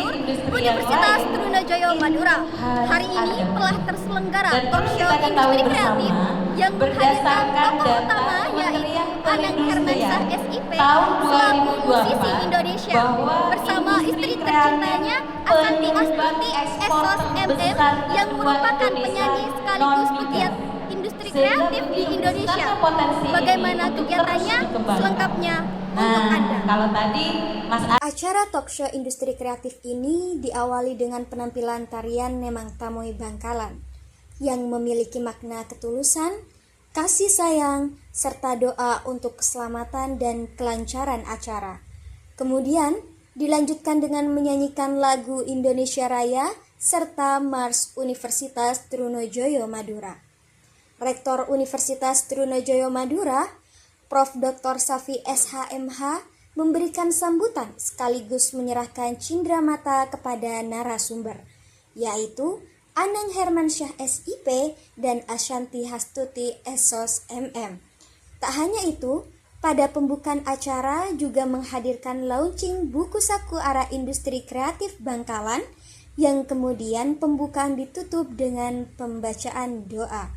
Gubernur Universitas Trunojoyo Madura. Hari ini telah terselenggara talkshow industri kreatif yang menghadirkan tokoh utama yaitu Anang Hermansyah SIP selaku musisi Indonesia bersama istri tercintanya Ashanty Astuti Esos MM yang merupakan penyanyi sekaligus pegiat industri kreatif di Indonesia. Bagaimana kegiatannya? Selengkapnya untuk Anda. Kalau tadi Mas Acara talkshow industri kreatif ini diawali dengan penampilan tarian Nemang Tamoy Bangkalan yang memiliki makna ketulusan, kasih sayang, serta doa untuk keselamatan dan kelancaran acara. Kemudian dilanjutkan dengan menyanyikan lagu Indonesia Raya serta Mars Universitas Trunojoyo Madura. Rektor Universitas Trunojoyo Madura, Prof. Dr. Safi SHMH, memberikan sambutan sekaligus menyerahkan cindera mata kepada narasumber, yaitu Anang Hermansyah SIP dan Ashanty Astuti Esos MM. Tak hanya itu, pada pembukaan acara juga menghadirkan launching buku saku arah industri kreatif Bangkalan yang kemudian pembukaan ditutup dengan pembacaan doa.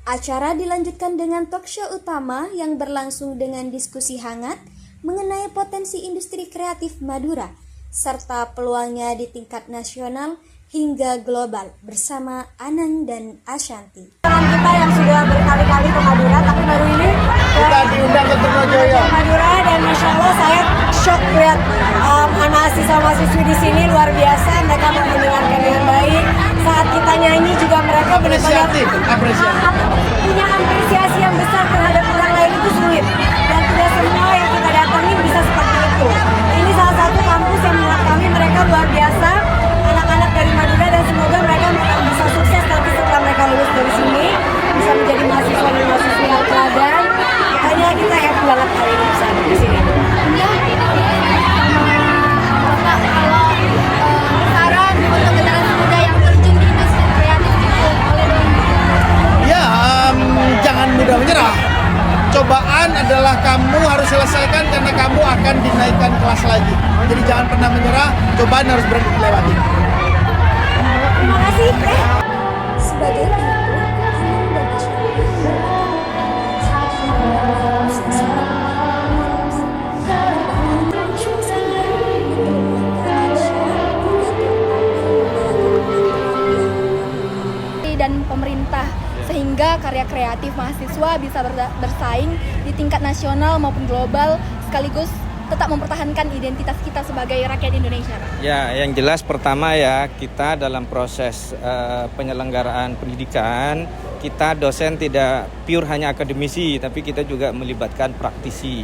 Acara dilanjutkan dengan talkshow utama yang berlangsung dengan diskusi hangat mengenai potensi industri kreatif Madura serta peluangnya di tingkat nasional hingga global bersama Anang dan Ashanty. Teman kita yang sudah berkali-kali ke Madura, tapi baru ini kita diundang ke Trunojoyo Madura, dan Masya Allah saya shock lihat anak siswa-mahasiswi di sini luar biasa. Mereka mendengarkan dengan baik. Saat kita nyanyi juga mereka benar-benar punya apresiasi yang besar terhadap orang lain. Itu sulit dan tidak semua yang kita datangi bisa seperti itu. Ini salah satu kampus yang menurut kami mereka luar biasa, anak-anak dari Madura, dan semoga mereka bisa sukses nanti setelah mereka lulus dari sini, bisa menjadi mahasiswa dan mahasiswi yang teladan. Hanya kita happy banget hari ini bisa di sini. Saran untuk generasi muda yang terjun di industri kreatif itu oleh ya, jangan mudah menyerah. Cobaan adalah kamu harus selesaikan karena kamu akan dinaikkan kelas lagi. Jadi jangan pernah menyerah, cobaan harus berani dilewati. Terima kasih. Sebagai penutup, Anang dan Ashanty dan pemerintah sehingga karya kreatif mahasiswa bisa bersaing di tingkat nasional maupun global sekaligus tetap mempertahankan identitas kita sebagai rakyat Indonesia. Ya, yang jelas pertama ya, kita dalam proses penyelenggaraan pendidikan, kita dosen tidak pure hanya akademisi, tapi kita juga melibatkan praktisi.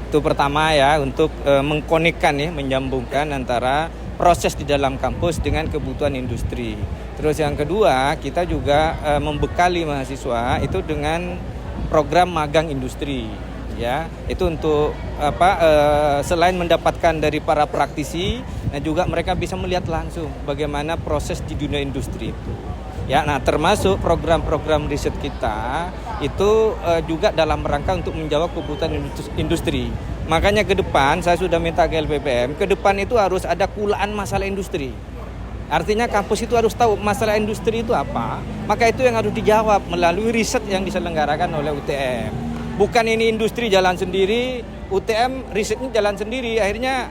Itu pertama ya, untuk mengkonekkan ya, menyambungkan antara proses di dalam kampus dengan kebutuhan industri. Terus yang kedua, kita juga membekali mahasiswa itu dengan program magang industri. Ya, itu untuk selain mendapatkan dari para praktisi, nah juga mereka bisa melihat langsung bagaimana proses di dunia industri itu. Ya, nah termasuk program-program riset kita itu juga dalam rangka untuk menjawab kebutuhan industri. Makanya ke depan saya sudah minta ke LPPM, ke depan itu harus ada kulaan masalah industri. Artinya kampus itu harus tahu masalah industri itu apa, maka itu yang harus dijawab melalui riset yang diselenggarakan oleh UTM. Bukan ini industri jalan sendiri, UTM risetnya jalan sendiri, akhirnya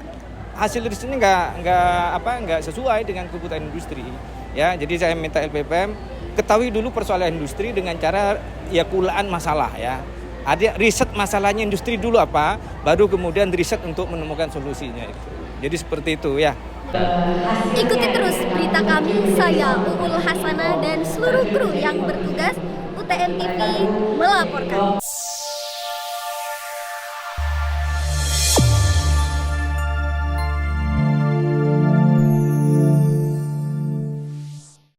hasil risetnya nggak sesuai dengan kebutuhan industri. Ya, jadi saya minta LPPM ketahui dulu persoalan industri dengan cara ya kulaan masalah ya. Ada riset masalahnya industri dulu apa, baru kemudian riset untuk menemukan solusinya itu. Jadi seperti itu ya. Ikuti terus berita kami, saya Uul Hasanah dan seluruh kru yang bertugas. UTM TV melaporkan.